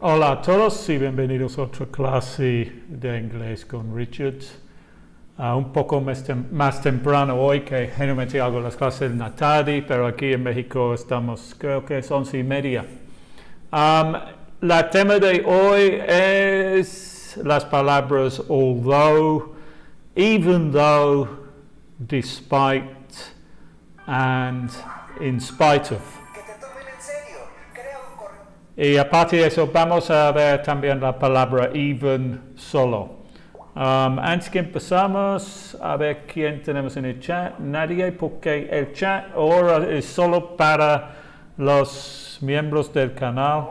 Hola a todos y bienvenidos a otra clase de inglés con Richard. Un poco más temprano hoy, que generalmente hago las clases en la tarde, pero aquí en México estamos, creo que es 11:30. La tema de hoy es las palabras although, even though, despite and in spite of. Y aparte de eso, vamos a ver también la palabra even solo. Antes que empezamos, a ver quién tenemos en el chat. Nadie, porque el chat ahora es solo para los miembros del canal.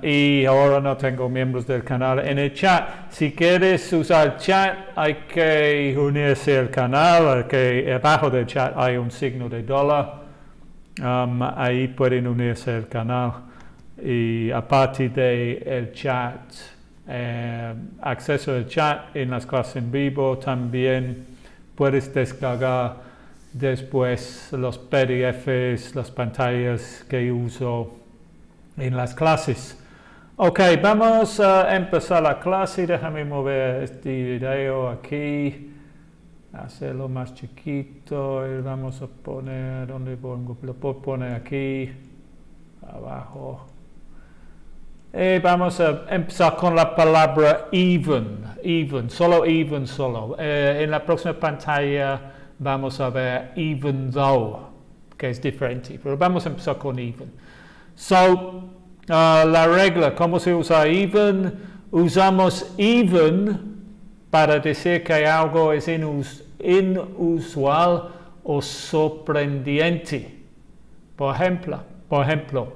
Y ahora no tengo miembros del canal en el chat. Si quieres usar el chat, hay que unirse al canal, que abajo del chat hay un signo de dólar. Ahí pueden unirse al canal y aparte del chat, acceso al chat en las clases en vivo, también puedes descargar después los PDFs, las pantallas que uso en las clases. Ok, vamos a empezar la clase. Déjame mover este video aquí, hacerlo más chiquito y vamos a poner, ¿dónde pongo? Lo puedo poner aquí, abajo. Y vamos a empezar con la palabra even, solo. En la próxima pantalla vamos a ver even though, que es diferente, pero vamos a empezar con even. So, la regla, ¿cómo se usa even? Usamos even para decir que algo es inusual o sorprendente. Por ejemplo,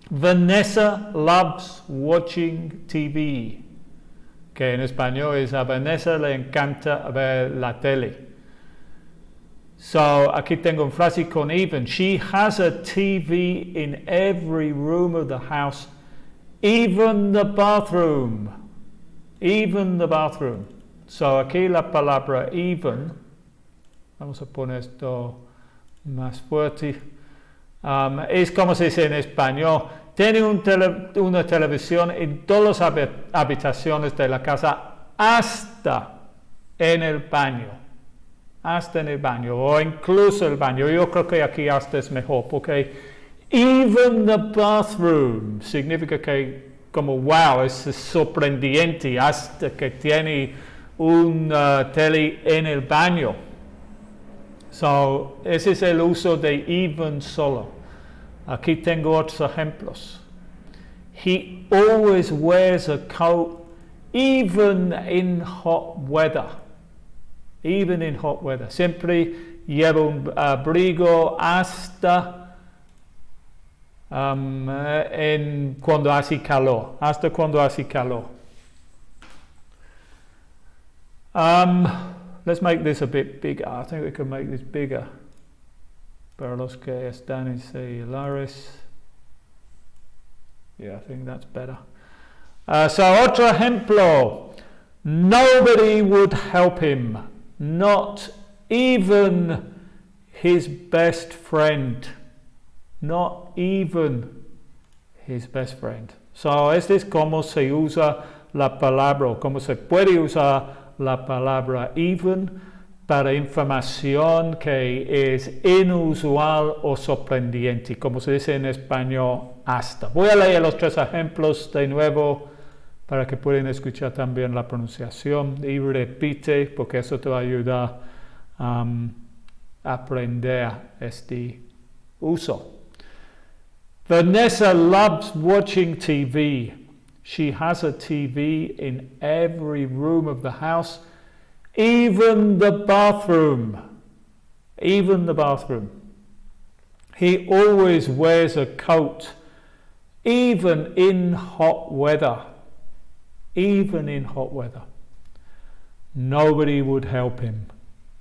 Vanessa loves watching TV, que en español es a Vanessa le encanta ver la tele. So, aquí tengo una frase con even. She has a TV in every room of the house, even the bathroom. Even the bathroom. So aquí la palabra even, vamos a poner esto más fuerte, es como se dice en español, tiene una televisión en todas las habitaciones de la casa hasta en el baño. Hasta en el baño, o incluso el baño. Yo creo que aquí hasta es mejor, porque even the bathroom significa que como wow, es sorprendente hasta que tiene una tele en el baño. So, ese es el uso de even solo. Aquí tengo otros ejemplos. He always wears a coat even in hot weather. Even in hot weather. Siempre lleva un abrigo hasta cuando hace calor. Hasta cuando hace calor. Let's make this a bit bigger. I think we can make this bigger. Para los que están en celulares. Yeah, I think that's better. So, otro ejemplo. Nobody would help him. Not even his best friend. Not even his best friend. So, este es como se usa la palabra, o como se puede usar la palabra even para información que es inusual o sorprendente, como se dice en español hasta. Voy a leer los tres ejemplos de nuevo para que puedan escuchar también la pronunciación y repite, porque eso te va a ayudar a aprender este uso. Vanessa loves watching TV. She has a TV in every room of the house, even the bathroom. Even the bathroom. He always wears a coat, even in hot weather. Even in hot weather. Nobody would help him.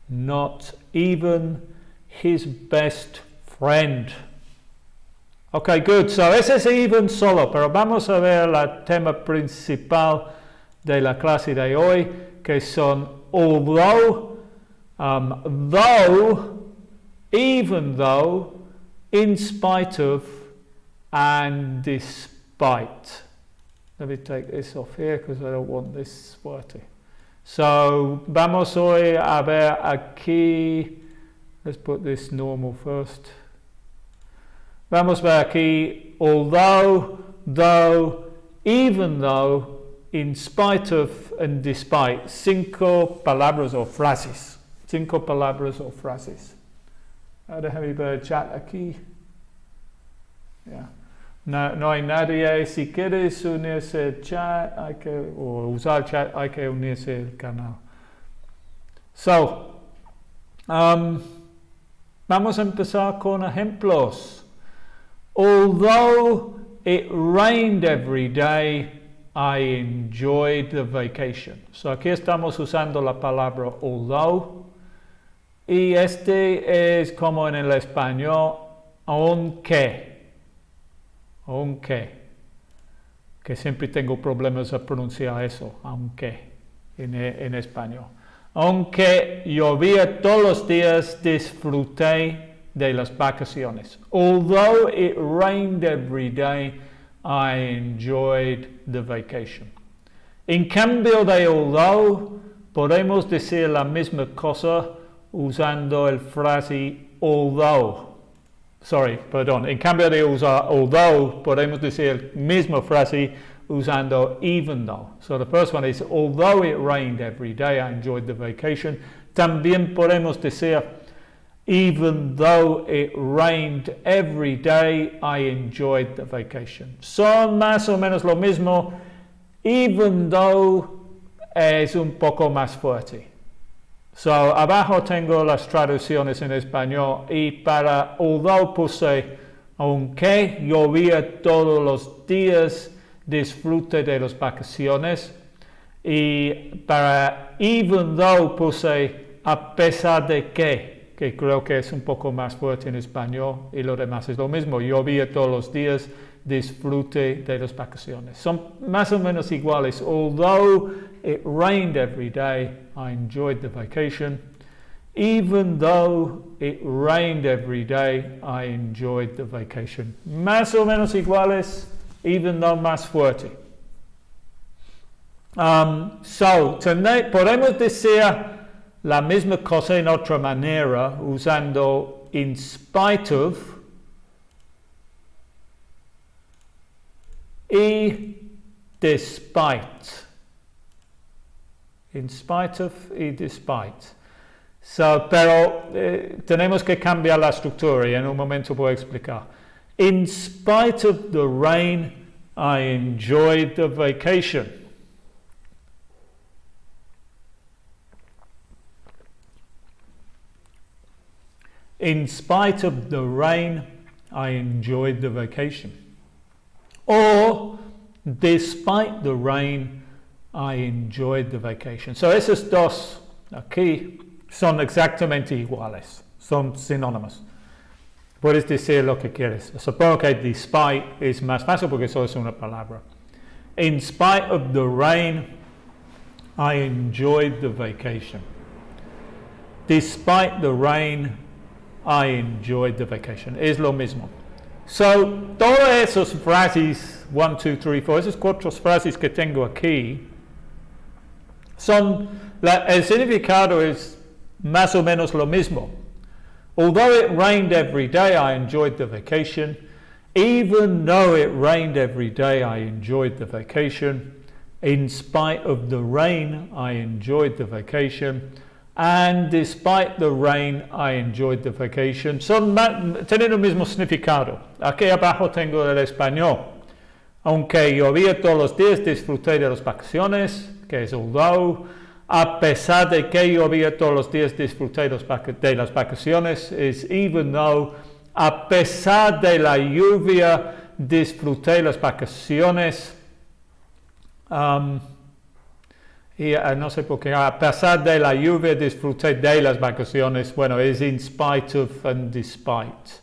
Not even his best friend. Okay, good. So ese es even solo, pero vamos a ver el tema principal de la clase de hoy, que son although, though, even though, in spite of, and despite. Let me take this off here because I don't want this fuerte. So vamos hoy a ver aquí, let's put this normal first. Vamos a ver aquí, although, though, even though, in spite of, and despite. 5 palabras o frases. 5 palabras o frases. Déjame ver el chat aquí. Yeah. No hay nadie. Si quieres unirse al chat, o usar el chat, hay que unirse al canal. So, vamos a empezar con ejemplos. Although it rained every day, I enjoyed the vacation. So aquí estamos usando la palabra although. Y este es como en el español, aunque. Que siempre tengo problemas a pronunciar eso, aunque, en español. Aunque llovía todos los días, disfruté de las vacaciones. Although it rained every day, I enjoyed the vacation. En cambio de although, podemos decir la misma cosa usando el frase although. En cambio de usar although, podemos decir la misma frase usando even though. So the first one is, although it rained every day, I enjoyed the vacation. También podemos decir, even though it rained every day, I enjoyed the vacation. Son más o menos lo mismo, even though es un poco más fuerte. So, abajo tengo las traducciones en español y para although puse, aunque llovía todos los días, disfrute de las vacaciones. Y para even though puse, a pesar de que creo que es un poco más fuerte en español y lo demás es lo mismo. Llovía todos los días, disfrute de las vacaciones. Son más o menos iguales. Although it rained every day, I enjoyed the vacation. Even though it rained every day, I enjoyed the vacation. Más o menos iguales, even though más fuerte. Podemos decir la misma cosa en otra manera usando in spite of y despite. In spite of y despite. Pero tenemos que cambiar la estructura y en un momento voy a explicar. In spite of the rain, I enjoyed the vacation. In spite of the rain, I enjoyed the vacation. Or, despite the rain, I enjoyed the vacation. So esos dos aquí son exactamente iguales, son sinónimos. Puedes decir lo que quieres. Supongo que despite es más fácil porque solo es una palabra. In spite of the rain, I enjoyed the vacation. Despite the rain, I enjoyed the vacation. Es lo mismo. So, todas esas frases, 1, 2, 3, 4, esas 4 frases que tengo aquí, el significado es más o menos lo mismo. Although it rained every day, I enjoyed the vacation. Even though it rained every day, I enjoyed the vacation. In spite of the rain, I enjoyed the vacation. And despite the rain, I enjoyed the vacation. Tienen el mismo significado. Aquí abajo tengo el español. Aunque llovía todos los días, disfruté de las vacaciones, que es although. A pesar de que llovía todos los días, disfruté de las vacaciones, es even though. A pesar de la lluvia, disfruté las vacaciones. Y no sé por qué, a pesar de la lluvia, disfruté de las vacaciones. Bueno, es in spite of and despite.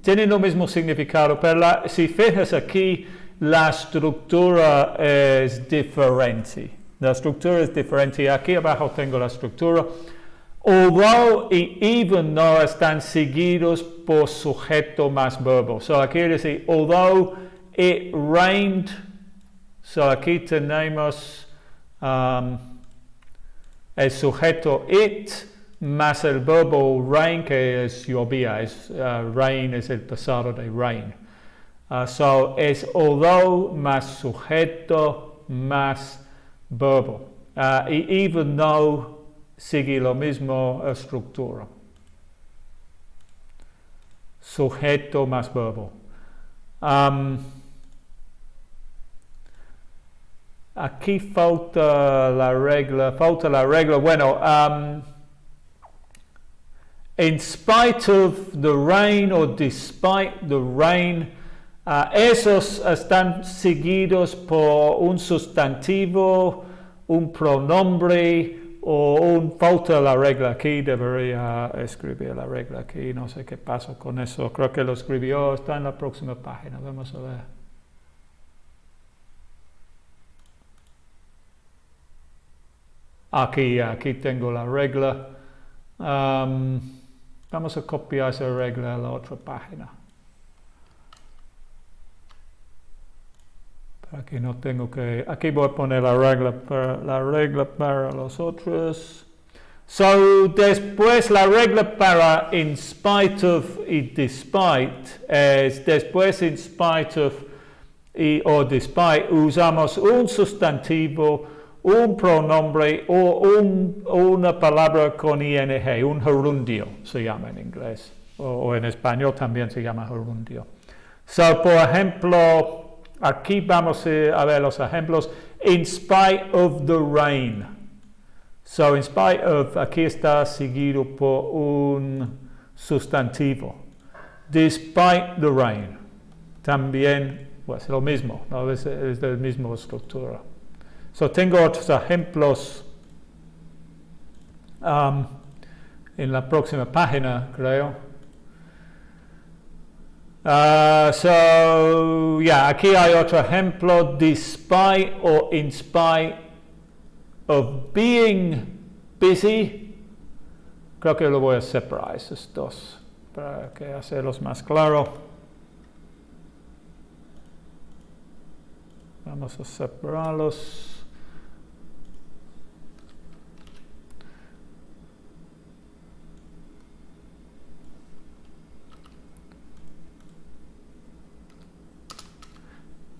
Tienen el mismo significado, pero si fijas aquí, la estructura es diferente. La estructura es diferente. Aquí abajo tengo la estructura. although y even though están seguidos por sujeto más verbo. So aquí dice, although it rained, so aquí tenemos el sujeto it más el verbo rain, que es llovía, rain es el pasado de rain. So es although más sujeto más verbo. Y even though sigue lo mismo estructura. Sujeto más verbo. Aquí falta la regla. Bueno, in spite of the rain or despite the rain, esos están seguidos por un sustantivo, un pronombre o falta la regla. Aquí debería escribir la regla aquí, no sé qué pasa con eso, creo que lo escribió, está en la próxima página, vamos a ver. Aquí tengo la regla. Vamos a copiar esa regla a la otra página. Aquí no tengo que... Aquí voy a poner la regla para los otros. So, después la regla para in spite of y despite es después in spite of o despite usamos un sustantivo, un pronombre o una palabra con ing, un gerundio se llama en inglés, o en español también se llama gerundio. So, por ejemplo, aquí vamos a ver los ejemplos. In spite of the rain. So, in spite of, aquí está seguido por un sustantivo. Despite the rain. También, pues lo mismo, ¿no? Es de la misma estructura. So, tengo otros ejemplos en la próxima página, creo. Aquí hay otro ejemplo. Despite or in spite of being busy. Creo que lo voy a separar esos dos para que hacerlos más claro. Vamos a separarlos.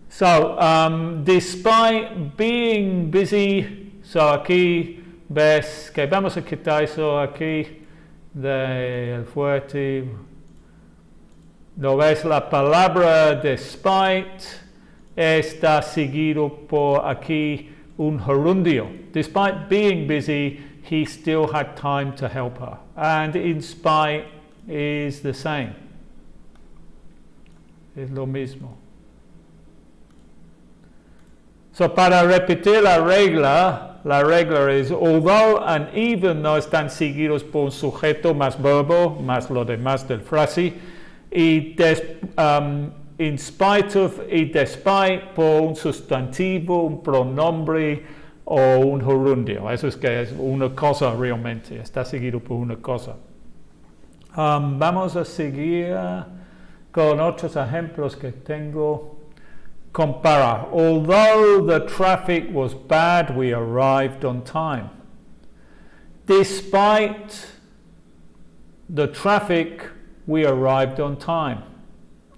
So, despite being busy, so aquí ves que vamos a quitar eso aquí del fuerte. ¿No ves? La palabra despite está seguido por aquí un gerundio. Despite being busy, he still had time to help her. And in spite is the same. Es lo mismo. So, para repetir la regla es although and even no están seguidos por un sujeto más verbo, más lo demás del frase, y in spite of y despite por un sustantivo, un pronombre o un gerundio. Eso es que es una cosa realmente, está seguido por una cosa. Vamos a seguir con otros ejemplos que tengo. Compara. Although the traffic was bad, we arrived on time. Despite the traffic, we arrived on time.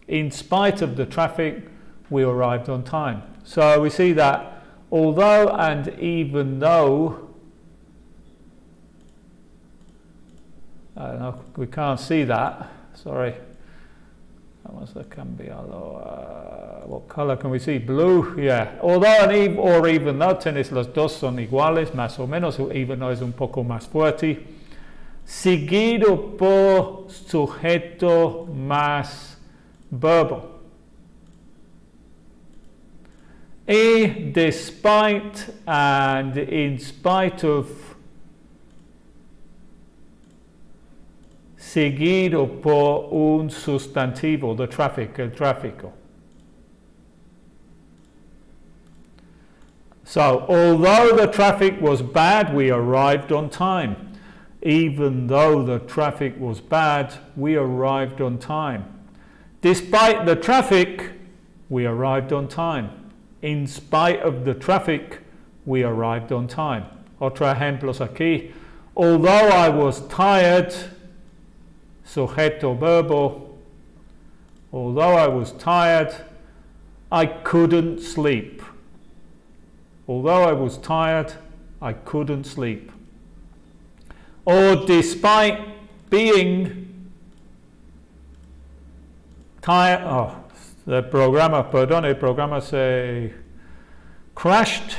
In spite of the traffic, we arrived on time. So we see that although and even though, I don't know, we can't see that, sorry. Vamos a cambiarlo. What color can we see? Blue, yeah. Although or even though, tenés los dos son iguales, más o menos, even though es un poco más fuerte. Seguido por sujeto más verbo. Y despite and in spite of, seguido por un sustantivo, the traffic, el tráfico. So, although the traffic was bad, we arrived on time. Even though the traffic was bad, we arrived on time. Despite the traffic, we arrived on time. In spite of the traffic, we arrived on time. Otros ejemplos aquí. Although I was tired, sujeto verbo. Although I was tired, I couldn't sleep. Although I was tired, I couldn't sleep. Or despite being tired, el programa se crashed.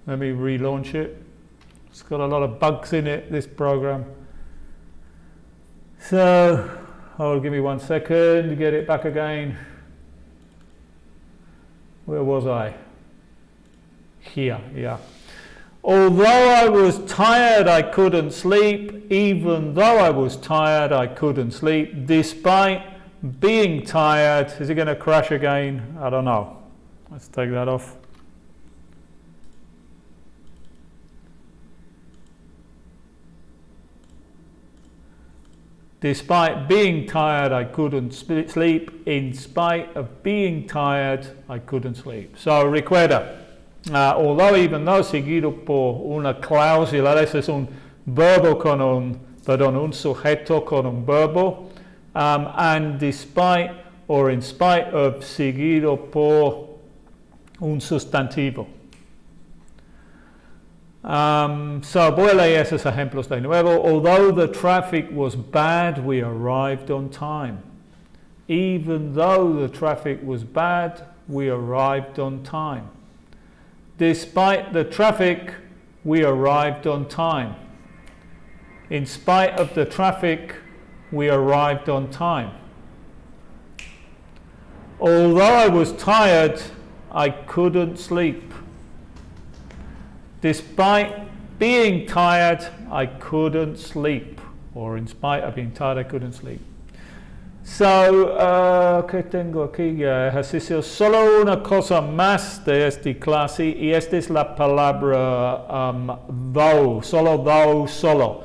Let me relaunch it. It's got a lot of bugs in it, this program. So, give me 1 second to get it back again. Where was I? Here, yeah. Although I was tired, I couldn't sleep. Even though I was tired, I couldn't sleep. Despite being tired, is it going to crash again? I don't know. Let's take that off. Despite being tired, I couldn't sleep. In spite of being tired, I couldn't sleep. So recuerda. Although, even though, seguido por una cláusula, ese es un verbo con un sujeto con un verbo, and despite or in spite of, seguido por un sustantivo. So voy a leer esos ejemplos de nuevo. Although the traffic was bad, we arrived on time. Even though the traffic was bad, we arrived on time. Despite the traffic, we arrived on time. In spite of the traffic, we arrived on time. Although I was tired, I couldn't sleep. Despite being tired, I couldn't sleep. Or in spite of being tired, I couldn't sleep. So, ¿qué tengo aquí? Ejercicio. Solo una cosa más de esta clase, y esta es la palabra though, solo.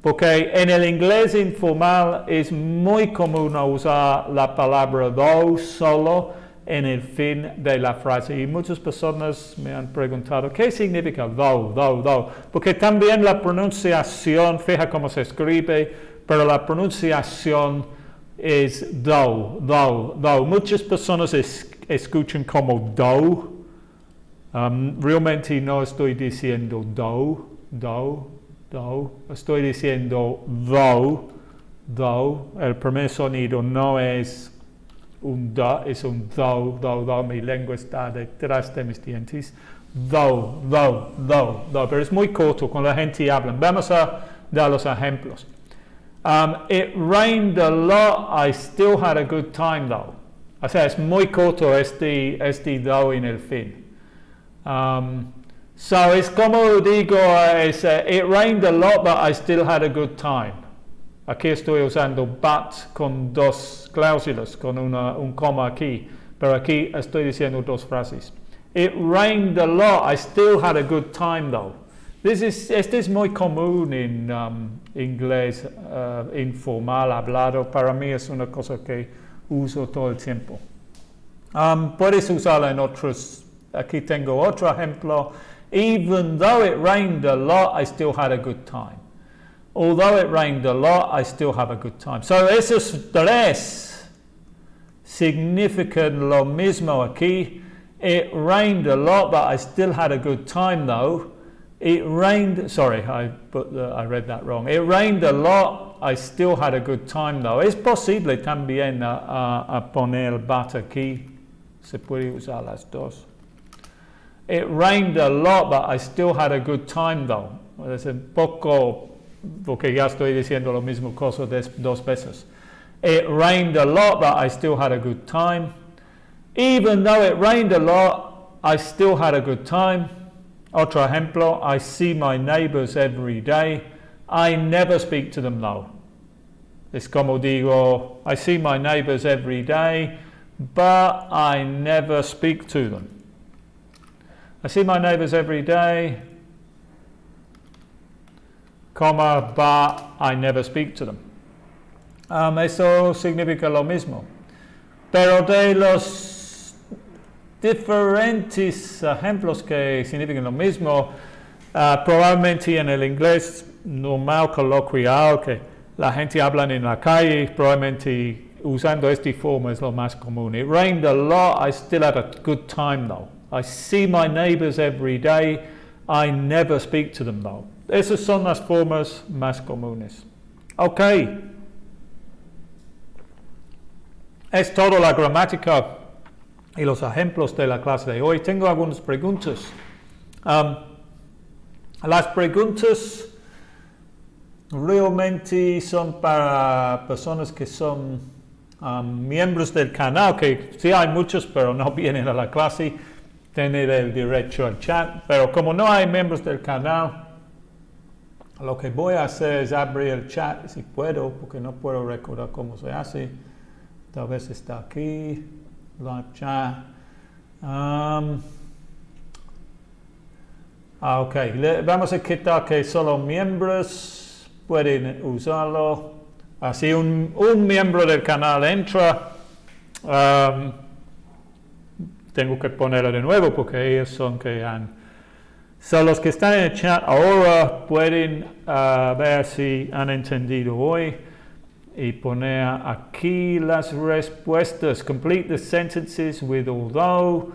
Porque en el inglés informal es muy común usar la palabra though, solo, en el fin de la frase. Y muchas personas me han preguntado, ¿qué significa though? Porque también la pronunciación, fija cómo se escribe, pero la pronunciación es though. Muchas personas escuchan como though. Realmente no estoy diciendo though. Estoy diciendo though. El primer sonido no es un da, es un though. Mi lengua está detrás de mis dientes. Though. Pero es muy corto cuando la gente habla. Vamos a dar los ejemplos. It rained a lot, I still had a good time though. O sea, es muy corto este though en el fin. So es como digo, it rained a lot, but I still had a good time. Aquí estoy usando but con dos cláusulas, con un coma aquí. Pero aquí estoy diciendo dos frases. It rained a lot, I still had a good time though. Este es muy común en inglés informal, hablado. Para mí es una cosa que uso todo el tiempo. Puedes usarla en otros. Aquí tengo otro ejemplo. Even though it rained a lot, I still had a good time. Although it rained a lot, I still have a good time. So esos tres significan lo mismo aquí. It rained a lot, but I still had a good time though. It rained, sorry, I read that wrong. It rained a lot, I still had a good time though. Es posible también a poner but aquí. Se puede usar las dos. It rained a lot, but I still had a good time though. Es un poco, porque ya estoy diciendo lo mismo cosa dos veces. It rained a lot, but I still had a good time. Even though it rained a lot, I still had a good time. Otro ejemplo, I see my neighbors every day. I never speak to them though. Es como digo, I see my neighbors every day, but I never speak to them. I see my neighbors every day. comma, but I never speak to them. Eso significa lo mismo. Pero de los diferentes ejemplos que significan lo mismo, probablemente en el inglés normal coloquial que la gente habla en la calle, probablemente usando esta forma es lo más común. It rained a lot, I still had a good time though. I see my neighbors every day, I never speak to them though. Esas son las formas más comunes. Ok. Es todo la gramática y los ejemplos de la clase de hoy. Tengo algunas preguntas. Las preguntas realmente son para personas que son miembros del canal, que sí hay muchos, pero no vienen a la clase, tienen el derecho al chat. Pero como no hay miembros del canal, lo que voy a hacer es abrir el chat, si puedo, porque no puedo recordar cómo se hace. Tal vez está aquí, live chat. Ok, vamos a quitar que solo miembros pueden usarlo. Así un miembro del canal entra. Tengo que ponerlo de nuevo porque ellos son que han. Los que están en el chat ahora pueden ver si han entendido hoy y poner aquí las respuestas. Complete the sentences with although,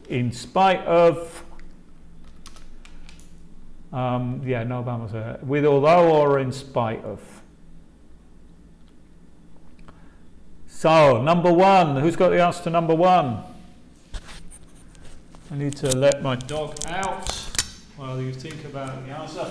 in spite of. No vamos a with although or in spite of. So, number one, who's got the answer to number one? I need to let my dog out while you think about the answer.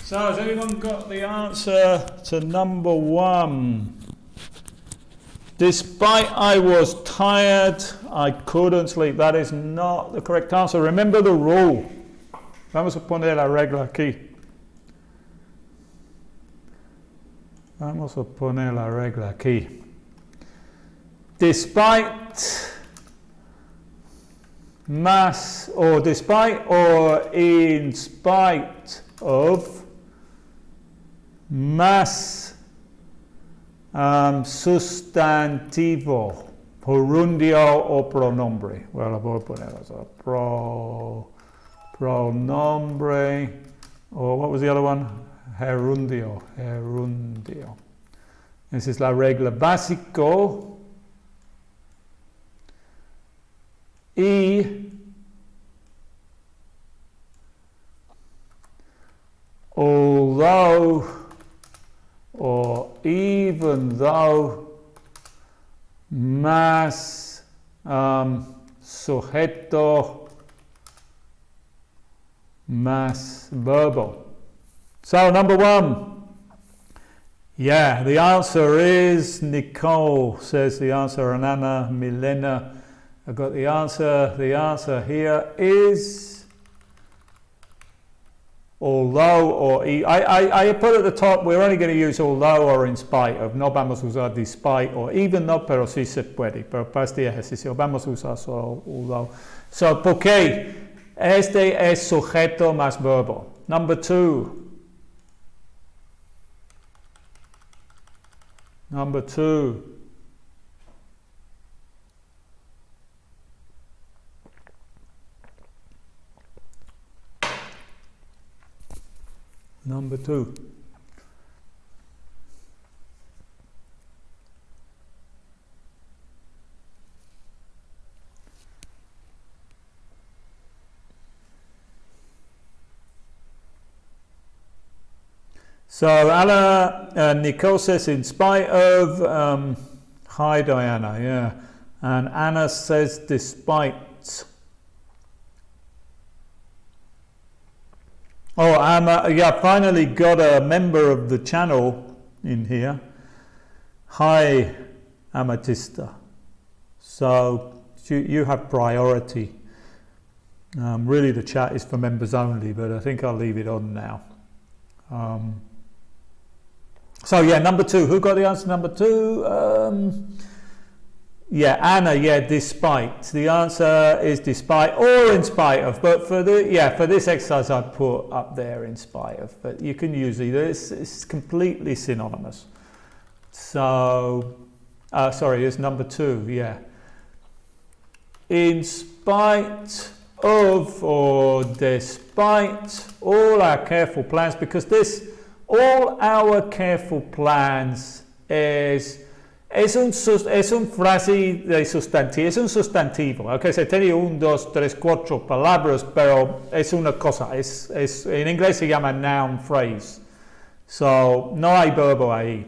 So, has everyone got the answer to number one? Despite I was tired, I couldn't sleep. That is not the correct answer. Remember the rule. Vamos a poner la regla aquí. Vamos a poner la regla aquí. Despite or in spite of más sustantivo, gerundio o pronombre. Bueno, lo voy a poner así. Pronombre, or what was the other one? Gerundio. Esa es la regla básico. Y although or even though más sujeto más verbo. So number one, yeah, the answer is Nicole says the answer, and Anna Milena. I've got the answer. The answer here is although or I put at the top, we're only going to use although or in spite of. No vamos a usar despite or even no, pero sí se puede. Pero para este ejercicio vamos a usar solo although. So, ¿por qué? Este es sujeto más verbo. Number two. Number two. Number two. So Anna, Nicole says in spite of, hi Diana, yeah. And Anna says despite. Oh, yeah, finally got a member of the channel in here. Hi, amatista. So you have priority. Really the chat is for members only, but I think I'll leave it on now. So yeah, number 2. Who got the answer number 2? Yeah, Anna, yeah, despite. The answer is despite or in spite of, but for this exercise I put up there in spite of, but you can use either. It's completely synonymous. So, sorry, it's number 2, yeah. In spite of or despite all our careful plans, because all our careful plans es un frase de sustantivo, es un sustantivo. Ok, se tiene 1, 2, 3, 4 palabras, pero es una cosa. En inglés se llama noun phrase. So, no hay verbo ahí.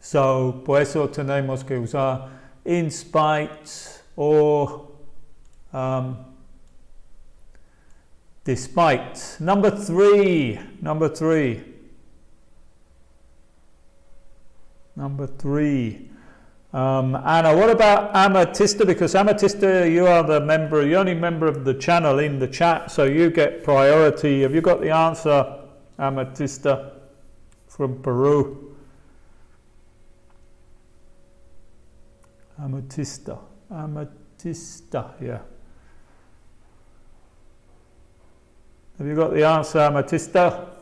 So, por eso tenemos que usar in spite or despite. Number 3. Anna, what about amatista? Because amatista, you are the only member of the channel in the chat, so you get priority. Have you got the answer, amatista, from Peru? Amatista, yeah. Have you got the answer, amatista?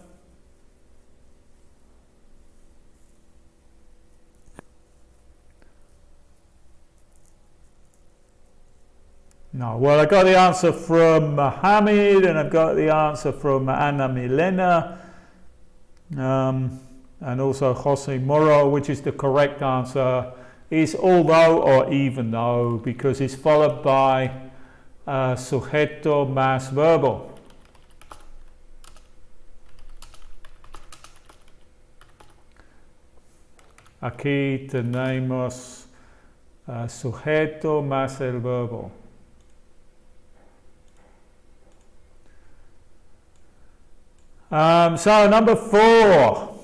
No. Well, I got the answer from Mohammed, and I've got the answer from Ana Milena, and also Jose Moro, which is the correct answer, is although or even though, because it's followed by sujeto más verbo. Aquí tenemos sujeto más el verbo. So number 4.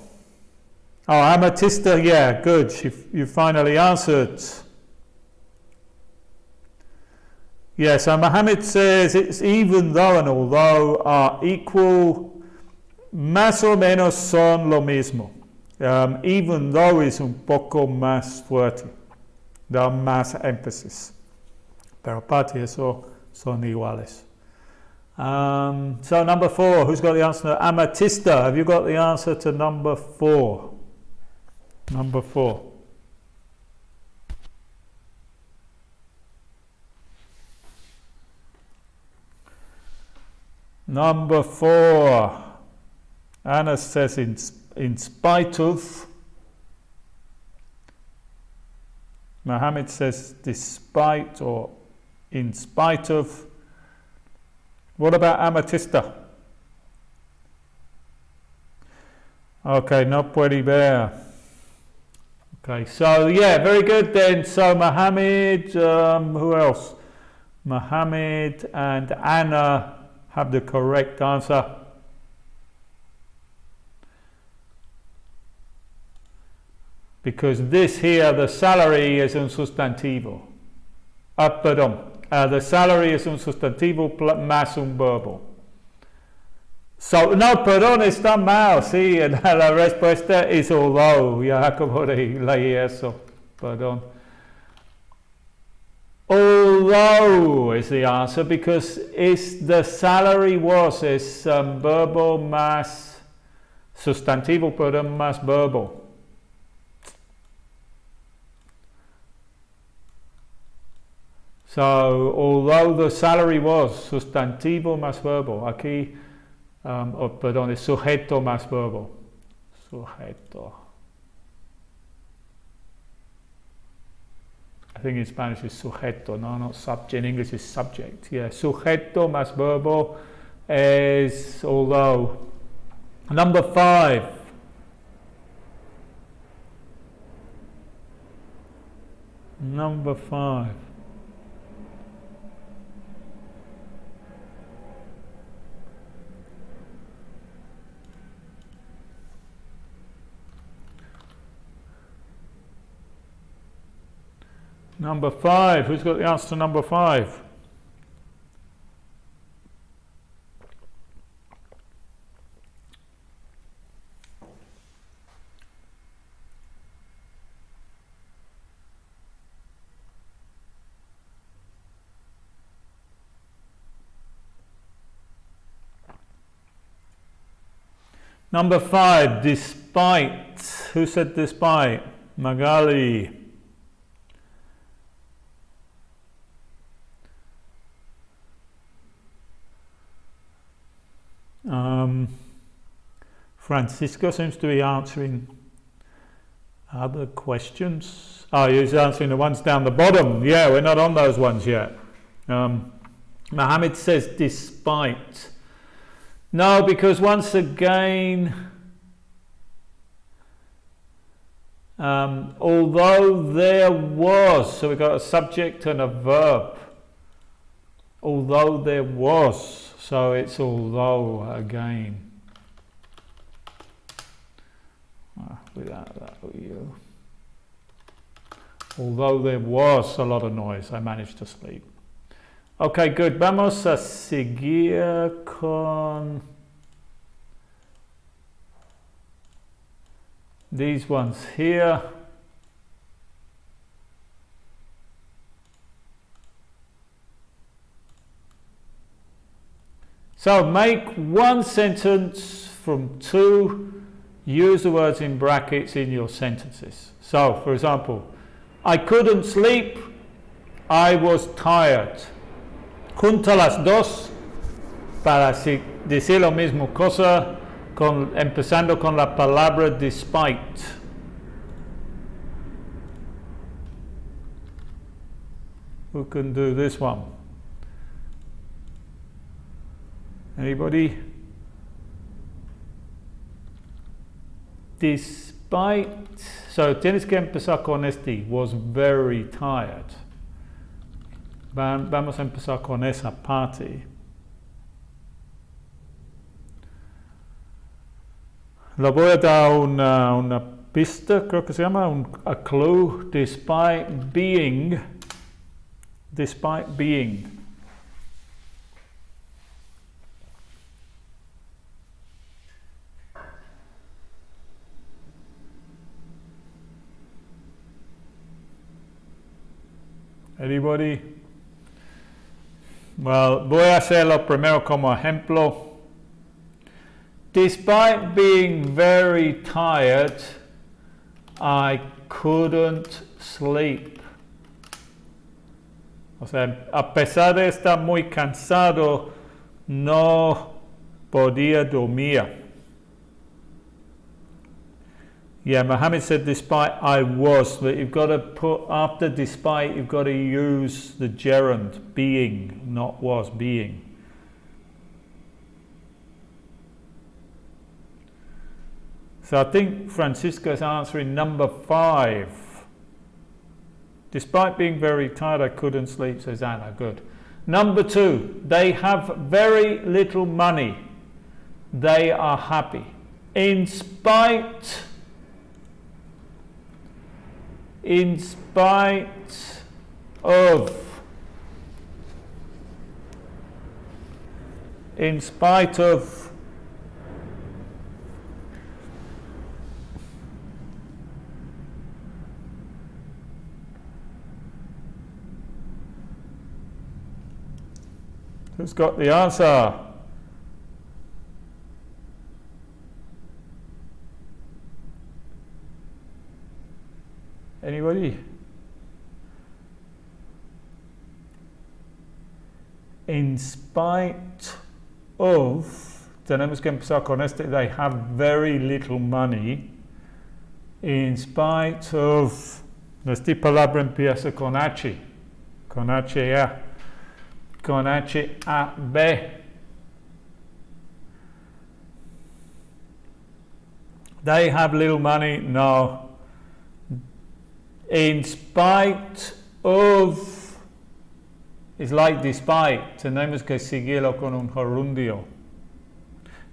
Oh, amatista, yeah, good. You finally answered. Yeah, so Mohammed says it's even though and although are equal, más o menos son lo mismo. Even though is un poco más fuerte, da más énfasis. Pero aparte de eso, son iguales. So number 4, who's got the answer to amatista? Have you got the answer to number 4? Number 4. Number 4. Anna says in spite of. Mohammed says despite or in spite of. What about amatista? Okay, no puede ver. Okay, so yeah, very good then. So Mohammed, who else? Mohammed and Anna have the correct answer. Because this here, the salary is un sustantivo. Perdón. The salary es un sustantivo más un verbo. So, no, perdón, está mal, sí, la respuesta es although. Ya acabo de leer eso, perdón. Although is the answer, because the salary was es verbo más sustantivo, perdón, más verbo. So, although the salary was sustantivo más verbo, aquí, perdón, es sujeto más verbo. Sujeto. I think in Spanish it's sujeto, no, not subject. In English it's subject. Yeah, sujeto más verbo is although. Number 5. Number 5. Number 5. Who's got the answer to number 5? Number 5, despite. Who said despite? Magali. Francisco seems to be answering other questions. Oh, he's answering the ones down the bottom. Yeah, we're not on those ones yet. Mohammed says despite. No, because once again, although there was, so we've got a subject and a verb. Although there was, so it's although again. Without that, you. Although there was a lot of noise, I managed to sleep. Okay, good. Vamos a seguir con these ones here. So make one sentence from 2. Use the words in brackets in your sentences. So, for example, I couldn't sleep. I was tired. Junta las dos para decir lo mismo cosa, empezando con la palabra despite. Who can do this one? Anybody? Despite, so tienes que empezar con este, was very tired. Vamos a empezar con esa parte. Le voy a dar una pista, creo que se llama, a clue, despite being. Anybody? Well, voy a hacerlo primero como ejemplo. Despite being very tired, I couldn't sleep. O sea, a pesar de estar muy cansado, no podía dormir. Yeah, Mohammed said despite I was, but you've got to put after despite, you've got to use the gerund, being, not was, being. So I think Francisco is answering number 5. Despite being very tired, I couldn't sleep, says Anna. Good. Number 2, they have very little money. They are happy. In spite of, who's got the answer? Anybody? In spite of, tenemos que empezar con este, they have very little money. In spite of, esta palabra empieza con H, con H-A, con H-A-B. They have little money, no. In spite of, it's like despite, tenemos que seguirlo con un gerundio.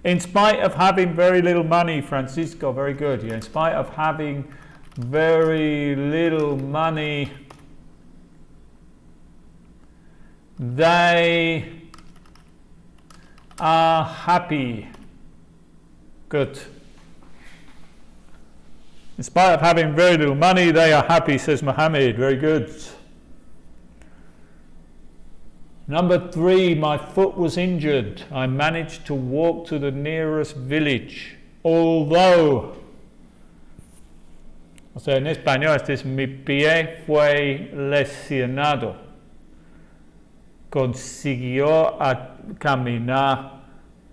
In spite of having very little money, Francisco, very good. Yeah, in spite of having very little money, They are happy. Good. In spite of having very little money, they are happy, says Mohammed. Very good. Number 3, my foot was injured. I managed to walk to the nearest village. Although, o sea, en español este es mi pie fue lesionado. Consiguió caminar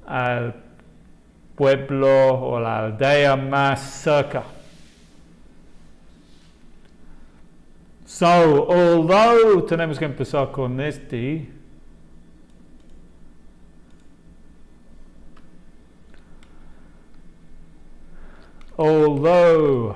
al pueblo o la aldea más cerca. So, although tenemos que empezar con este, although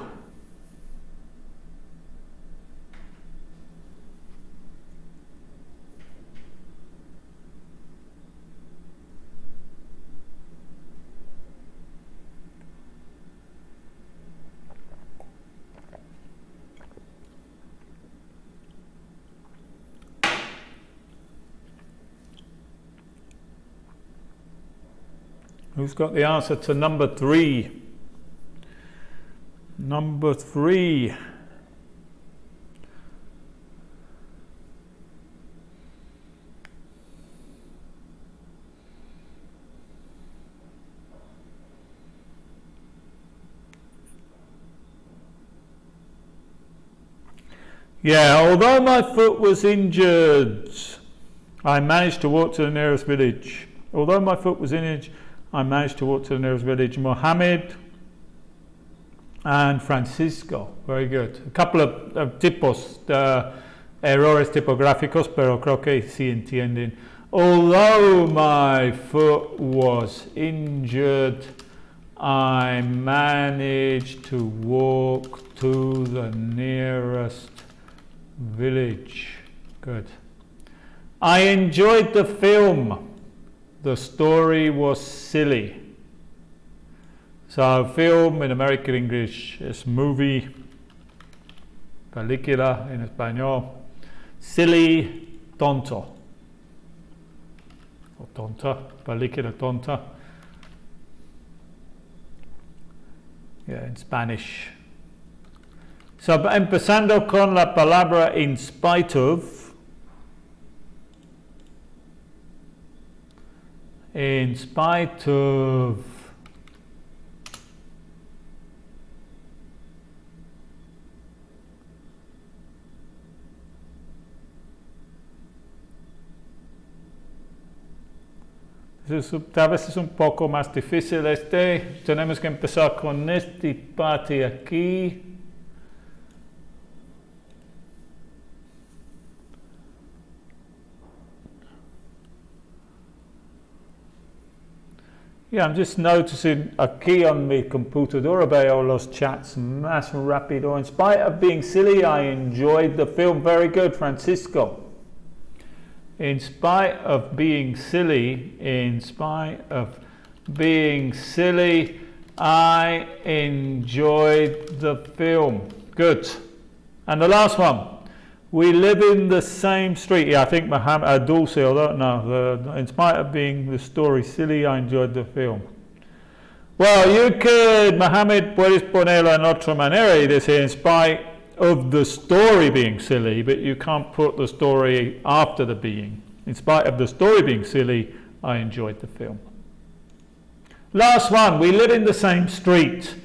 who's got the answer to number 3? Number 3. Yeah, although my foot was injured, I managed to walk to the nearest village. Although my foot was injured, I managed to walk to the nearest village. Mohammed and Francisco. Very good. A couple of tipos, errores tipográficos, pero creo que sí entienden. Although my foot was injured, I managed to walk to the nearest village. Good. I enjoyed the film. The story was silly. So film in American English is movie, película en español, silly, tonto, o tonta, película tonta, yeah, in Spanish. So empezando con la palabra in spite of. In spite of. Tal vez es un poco más difícil este. Tenemos que empezar con esta parte aquí. Yeah, I'm just noticing aquí on mi computadora veo los chats más rápido. In spite of being silly, I enjoyed the film. Very good, Francisco. In spite of being silly, I enjoyed the film. Good. And the last one. We live in the same street. Yeah, I think Dulce, although no, in spite of being the story silly, I enjoyed the film. Well, you could, Mohammed, puedes ponerlo en otra manera y decir in spite of the story being silly, but you can't put the story after the being. In spite of the story being silly, I enjoyed the film. Last one. We live in the same street.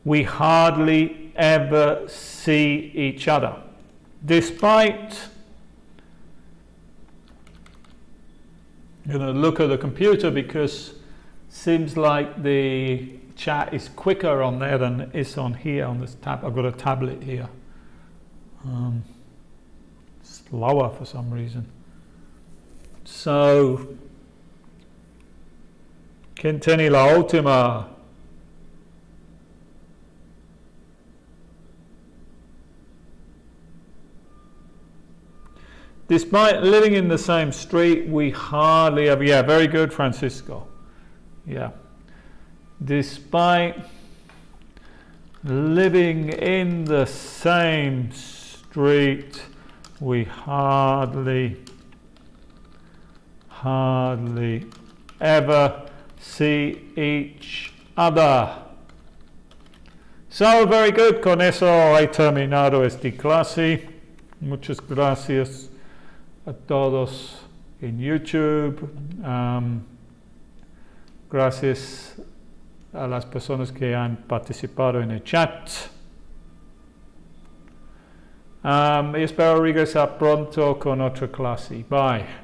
We hardly ever see each other. Despite, I'm going to look at the computer because seems like the chat is quicker on there than it is on here on this tab. I've got a tablet here. Slower for some reason. So, ¿quién tiene la última? Despite living in the same street, we hardly ever. Yeah, very good, Francisco. Yeah. Despite living in the same street, we hardly hardly ever see each other. So, very good. Con eso he terminado esta clase. Muchas gracias a todos en YouTube. Gracias a las personas que han participado en el chat. Y espero regresar pronto con otra clase. Bye.